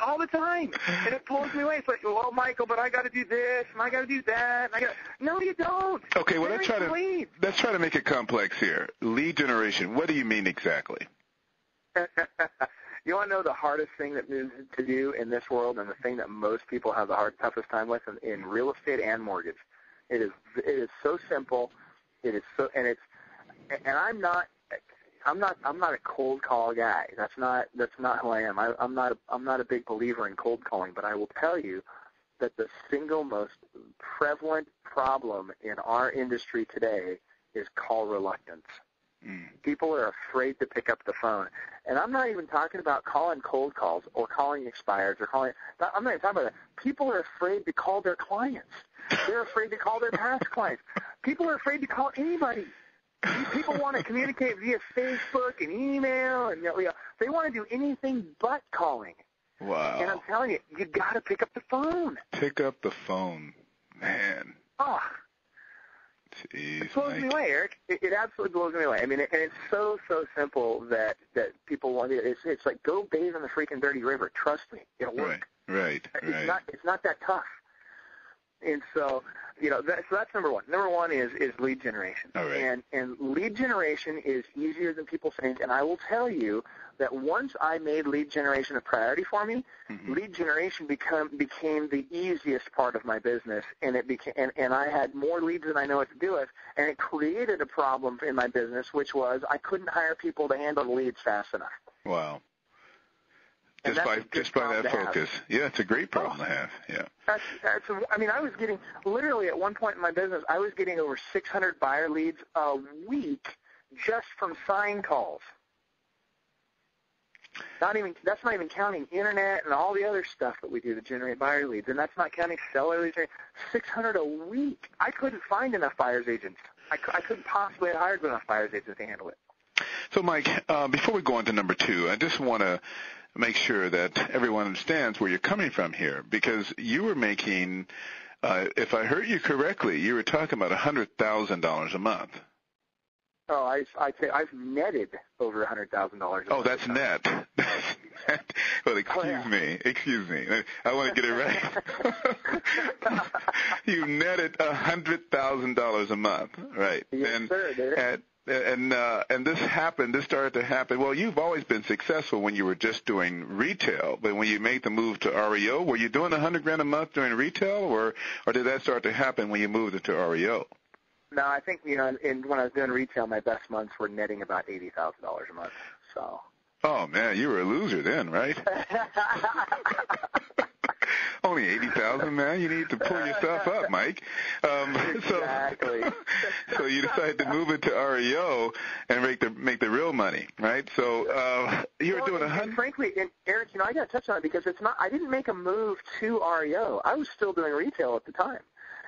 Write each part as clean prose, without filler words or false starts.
all the time, and it blows me away. It's like, well, Michael, but I got to do this, and I got to do that. And no, you don't. Okay, well, let's try to make it complex here. Lead generation. What do you mean exactly? You want to know the hardest thing that to do in this world, and the thing that most people have the toughest time with in real estate and mortgage? It is so simple. It is so, and I'm not a cold call guy. That's not who I am. I'm not a big believer in cold calling, but I will tell you that the single most prevalent problem in our industry today is call reluctance. People are afraid to pick up the phone. And I'm not even talking about calling cold calls or calling expireds or calling – I'm not even talking about that. People are afraid to call their clients. They're afraid to call their past clients. People are afraid to call anybody. People want to communicate via Facebook and email, and they want to do anything but calling. Wow. And I'm telling you, you got to pick up the phone. Pick up the phone, man. Oh. Jeez, it blows me away, Eric. It absolutely blows me away. I mean, and it's so simple that people want to. It's like, go bathe in the freaking dirty river. Trust me, it'll work. Right. It's not that tough. And so, so that's number one. Number one is lead generation. All right. And lead generation is easier than people think. And I will tell you that once I made lead generation a priority for me, lead generation became the easiest part of my business. And it became, and I had more leads than I know what to do with. And it created a problem in my business, which was I couldn't hire people to handle the leads fast enough. Wow. Just by that focus. Yeah, it's a great problem to have. Yeah. I was getting, literally at one point in my business, I was getting over 600 buyer leads a week just from sign calls. That's not even counting internet and all the other stuff that we do to generate buyer leads, and that's not counting seller leads. 600 a week. I couldn't find enough buyer's agents. I couldn't possibly have hired enough buyer's agents to handle it. So, Mike, before we go on to number two, I just want to make sure that everyone understands where you're coming from here, because you were making, if I heard you correctly, you were talking about $100,000 a month. Oh, I've netted over $100,000. Oh, that's net. Well, excuse me. I want to get it right. You netted $100,000 a month, right? Yes, sir. And this started to happen. Well, you've always been successful when you were just doing retail, but when you made the move to REO, were you doing $100,000 a month doing retail, or did that start to happen when you moved into REO? No, I think when I was doing retail, my best months were netting about $80,000 a month. So. Oh man, you were a loser then, right? Only $80,000, man. You need to pull yourself up, Mike. Exactly. So you decided to move into REO and make the real money, right? So you were doing $100. Frankly, and Eric, I got to touch on it because it's not. I didn't make a move to REO. I was still doing retail at the time.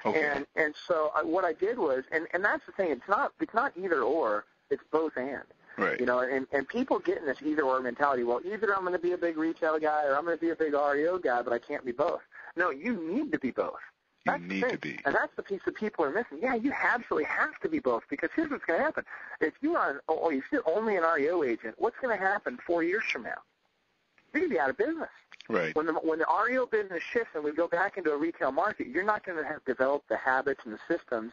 Okay. And so what I did was, and that's the thing. It's not either or. It's both and. Right. And people get in this either or mentality. Well, either I'm going to be a big retail guy or I'm going to be a big REO guy, but I can't be both. No, you need to be both. You need to be. And that's the piece that people are missing. Yeah, you absolutely have to be both, because here's what's going to happen. If you're only an REO agent, what's going to happen 4 years from now? You're going to be out of business. Right. When the REO business shifts and we go back into a retail market, you're not going to have developed the habits and the systems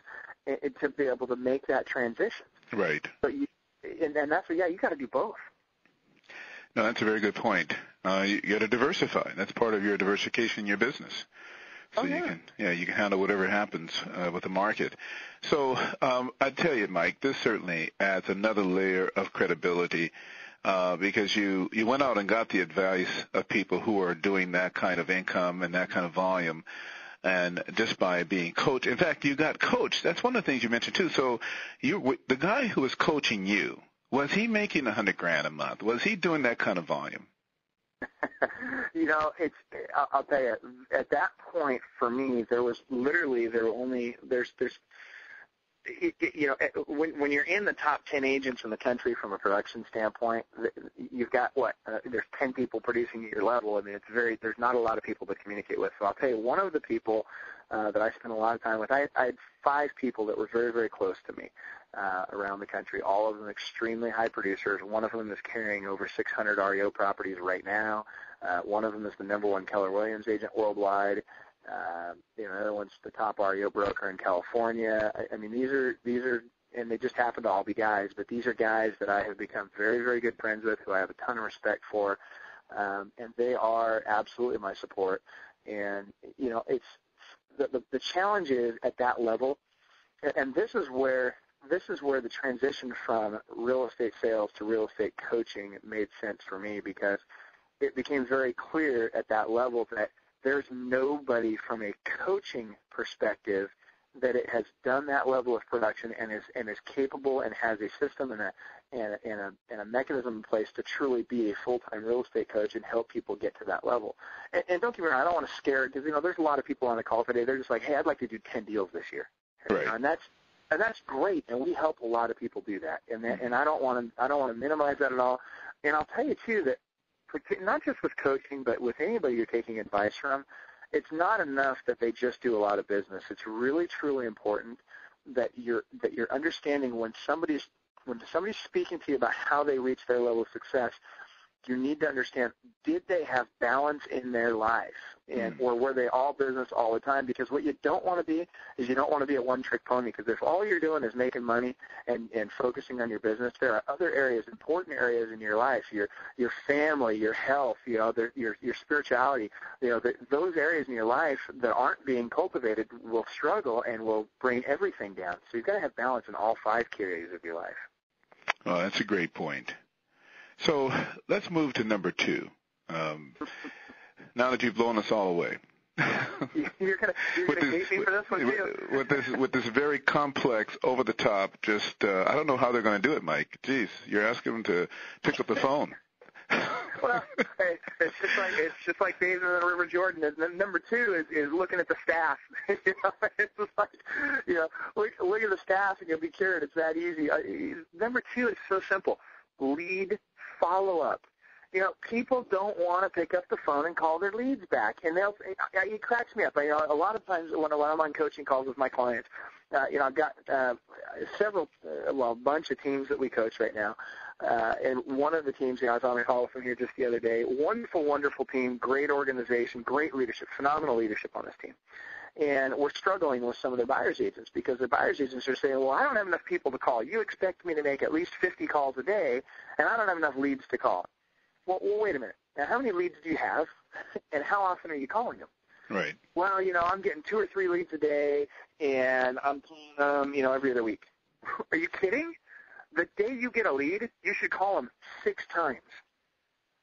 to be able to make that transition. Right. But and that's what, you got to do both. No, that's a very good point. You got to diversify. That's part of your diversification in your business. So you can handle whatever happens with the market. So I tell you, Mike, this certainly adds another layer of credibility because you went out and got the advice of people who are doing that kind of income and that kind of volume. And just by being coached, in fact, you got coached. That's one of the things you mentioned too. So the guy who was coaching you, was he making $100,000 a month? Was he doing that kind of volume? I'll tell you, at that point for me, when you're in the top 10 agents in the country from a production standpoint, you've got there's 10 people producing at your level. I mean, there's not a lot of people to communicate with. So I'll tell you, one of the people that I spent a lot of time with, I had 5 people that were very, very close to me around the country, all of them extremely high producers. One of them is carrying over 600 REO properties right now. One of them is the #1 Keller Williams agent worldwide. The other one's the top REO broker in California. I mean, these are, and they just happen to all be guys, but these are guys that I have become very, very good friends with, who I have a ton of respect for, and they are absolutely my support. And it's the challenge is at that level, and this is where the transition from real estate sales to real estate coaching made sense for me, because it became very clear at that level that there's nobody from a coaching perspective that it has done that level of production and is capable and has a system and a mechanism in place to truly be a full-time real estate coach and help people get to that level. And don't get me wrong, I don't want to scare, because there's a lot of people on the call today. They're just like, hey, I'd like to do 10 deals this year, right. And that's great, and we help a lot of people do that. And I don't want to minimize that at all. And I'll tell you too that not just with coaching, but with anybody you're taking advice from, it's not enough that they just do a lot of business. It's really, truly important that you're understanding when somebody's speaking to you about how they reach their level of success, you need to understand, did they have balance in their life, or were they all business all the time? Because what you don't want to be is you don't want to be a one-trick pony, because if all you're doing is making money and focusing on your business, there are other areas, important areas in your life, your family, your health, your spirituality, those areas in your life that aren't being cultivated will struggle and will bring everything down. So you've got to have balance in all 5 key areas of your life. Well, that's a great point. So let's move to number 2. Now that you've blown us all away. You're gonna hate me for this one too. With this very complex, over the top, just I don't know how they're going to do it, Mike. Jeez, you're asking them to pick up the phone. Well, it's just like bathing in the River Jordan. And then number 2 is looking at the staff. It's just like, look at the staff and you'll be cured. It's that easy. Number 2 is so simple. Lead follow-up. People don't want to pick up the phone and call their leads back, and it cracks me up. A lot of times when I'm on coaching calls with my clients, I've got a bunch of teams that we coach right now, and one of the teams, I was on a call with them here just the other day. Wonderful, wonderful team, great organization, great leadership, phenomenal leadership on this team. And we're struggling with some of their buyer's agents, because the buyer's agents are saying, well, I don't have enough people to call. You expect me to make at least 50 calls a day, and I don't have enough leads to call. Well, wait a minute. Now, how many leads do you have, and how often are you calling them? Right. Well, I'm getting 2 or 3 leads a day, and I'm calling them, every other week. Are you kidding? The day you get a lead, you should call them 6 times.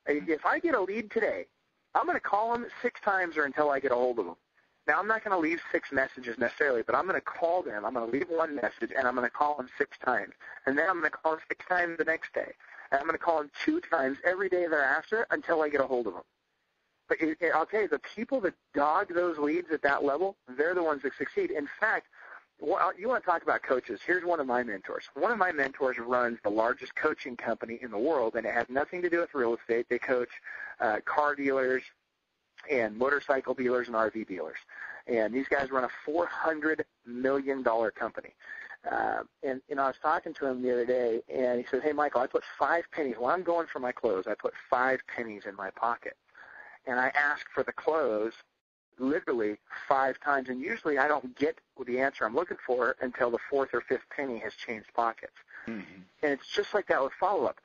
If I get a lead today, I'm going to call them 6 times or until I get a hold of them. Now, I'm not going to leave 6 messages necessarily, but I'm going to call them. I'm going to leave 1 message, and I'm going to call them 6 times. And then I'm going to call them 6 times the next day. And I'm going to call them 2 times every day thereafter until I get a hold of them. But I'll tell you, the people that dog those leads at that level, they're the ones that succeed. In fact, you want to talk about coaches. Here's one of my mentors. One of my mentors runs the largest coaching company in the world, and it has nothing to do with real estate. They coach car dealers and motorcycle dealers and RV dealers. And these guys run a $400 million company. And I was talking to him the other day, and he said, hey, Michael, I put 5 pennies. When I'm going for my close, I put 5 pennies in my pocket. And I ask for the close literally 5 times, and usually I don't get the answer I'm looking for until the 4th or 5th penny has changed pockets. Mm-hmm. And it's just like that with follow-up.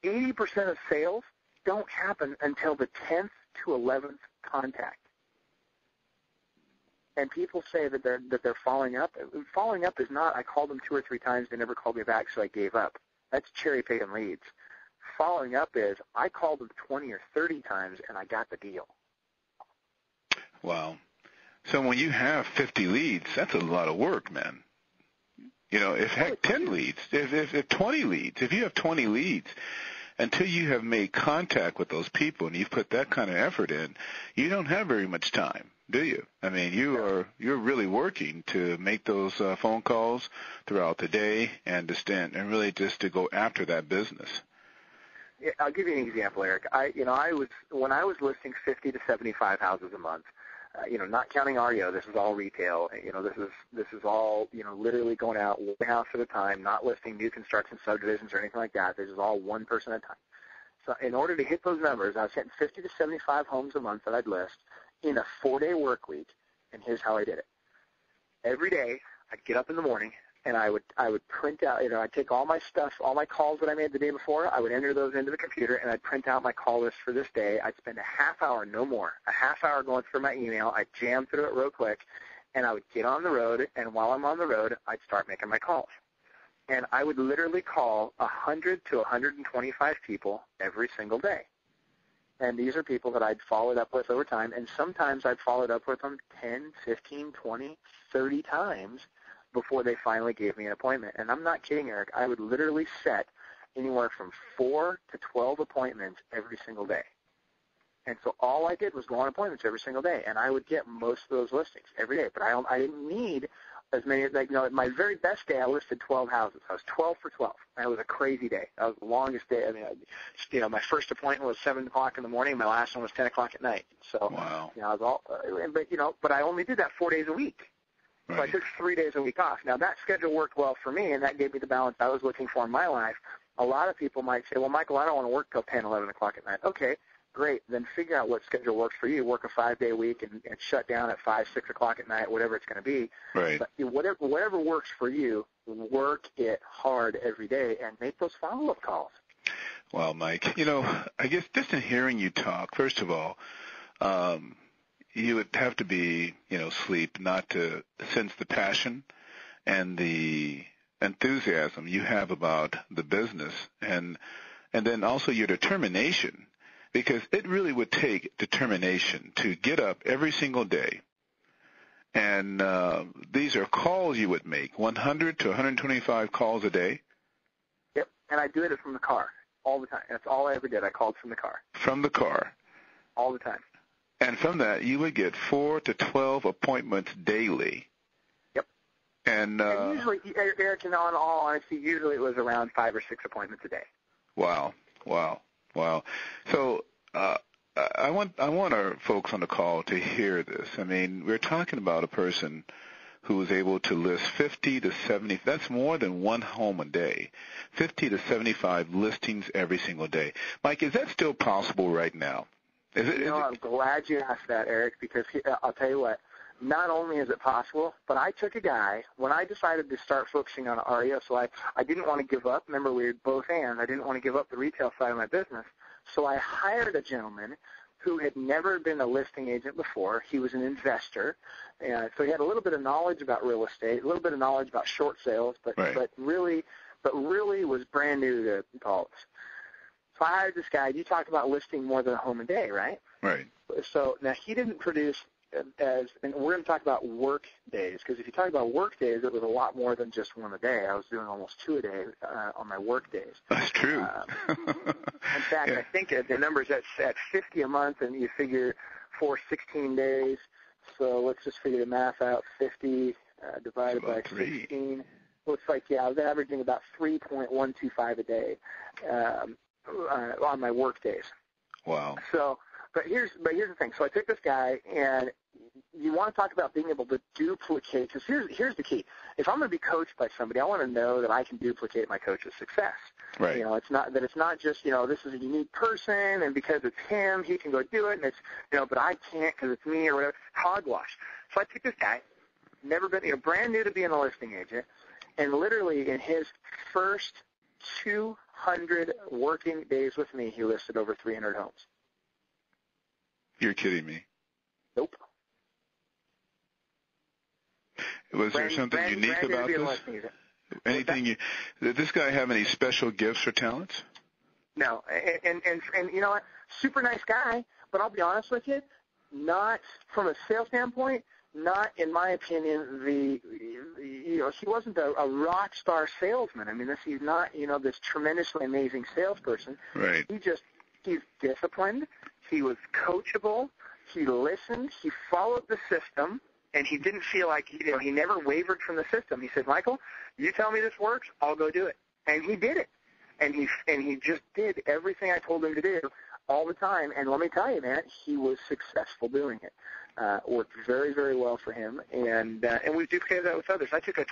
80% of sales don't happen until the 10th to 11th contact. And people say that they're following up. Following up is not, I called them 2 or 3 times, they never called me back, so I gave up. That's cherry-picking leads. Following up is, I called them 20 or 30 times, and I got the deal. Wow. So when you have 50 leads, that's a lot of work, man. If 10 leads, if 20 leads, if you have 20 leads, until you have made contact with those people and you've put that kind of effort in, you don't have very much time, do you? I mean, you're really working to make those phone calls throughout the day and really just to go after that business. Yeah, I'll give you an example, Eric. When I was listing 50 to 75 houses a month, not counting REO, this is all retail. This is all literally going out 1 house at a time, not listing new construction subdivisions or anything like that. This is all 1 person at a time. So in order to hit those numbers, I was hitting 50 to 75 homes a month that I'd list in a 4-day work week, and here's how I did it. Every day, I'd get up in the morning, and I would print out, I'd take all my stuff, all my calls that I made the day before, I would enter those into the computer, and I'd print out my call list for this day. I'd spend a half hour, no more, a half hour going through my email. I'd jam through it real quick, and I would get on the road, and while I'm on the road, I'd start making my calls. And I would literally call 100 to 125 people every single day. And these are people that I'd followed up with over time, and sometimes I'd followed up with them 10, 15, 20, 30 times before they finally gave me an appointment. And I'm not kidding, Eric. I would literally set anywhere from 4 to 12 appointments every single day. And so all I did was go on appointments every single day, and I would get most of those listings every day. But I didn't need as many. My very best day, I listed 12 houses. I was 12 for 12. That was a crazy day. That was the longest day. I mean, my first appointment was 7 o'clock in the morning. My last one was 10 o'clock at night. So, wow. I was but I only did that 4 days a week. Right. So I took 3 days a week off. Now, that schedule worked well for me, and that gave me the balance I was looking for in my life. A lot of people might say, well, Michael, I don't want to work till 10, 11 o'clock at night. Okay, great. Then figure out what schedule works for you. Work a 5-day week and shut down at 5, 6 o'clock at night, whatever it's going to be. Right. But whatever works for you, work it hard every day and make those follow-up calls. Well, Mike, I guess just in hearing you talk, first of all, you would have to be, sleep not to sense the passion and the enthusiasm you have about the business and then also your determination, because it really would take determination to get up every single day. And these are calls you would make, 100 to 125 calls a day. Yep, and I do it from the car all the time. That's all I ever did. I called from the car. From the car. All the time. And from that, you would get 4 to 12 appointments daily. Yep. And usually, Eric, in all honesty, usually it was around 5 or 6 appointments a day. Wow. So I want our folks on the call to hear this. I mean, we're talking about a person who is able to list 50 to 70. That's more than one home a day. 50 to 75 listings every single day. Mike, is that still possible right now? I'm glad you asked that, Eric, because I'll tell you what, not only is it possible, but I took a guy, when I decided to start focusing on REO, so I didn't want to give up. Remember, we were both and I didn't want to give up the retail side of my business. So I hired a gentleman who had never been a listing agent before. He was an investor, so he had a little bit of knowledge about real estate, a little bit of knowledge about short sales, but really was brand new to politics. So I hired this guy. You talk about listing more than a home a day, right? Right. So now he didn't produce and we're going to talk about work days, because if you talk about work days, it was a lot more than just one a day. I was doing almost 2 a day on my work days. That's true. In fact, I think the number's at 50 a month, and you figure for 16 days. So let's just figure the math out. 50 divided by 16. Looks like, I was averaging about 3.125 a day on my work days. Wow. So, but here's the thing. So I took this guy, and you want to talk about being able to duplicate, because here's the key. If I'm going to be coached by somebody, I want to know that I can duplicate my coach's success. Right. It's not just, this is a unique person, and because it's him, he can go do it, and it's, but I can't because it's me or whatever. Hogwash. So I took this guy, never been, brand new to being a listing agent, and literally in his first 200 working days with me, he listed over 300 homes. You're kidding me. Nope. Was there something unique about this? Anything? Did this guy have any special gifts or talents? No, and you know what? Super nice guy, but I'll be honest with you, not from a sales standpoint. Not, in my opinion, he wasn't a rock star salesman. I mean, he's not, this tremendously amazing salesperson. Right. He's disciplined. He was coachable. He listened. He followed the system, and he didn't feel like, he never wavered from the system. He said, Michael, you tell me this works, I'll go do it. And he did it. And he just did everything I told him to do all the time. And let me tell you, man, he was successful doing it. Worked very, very well for him. And we've duplicated that with others. I took a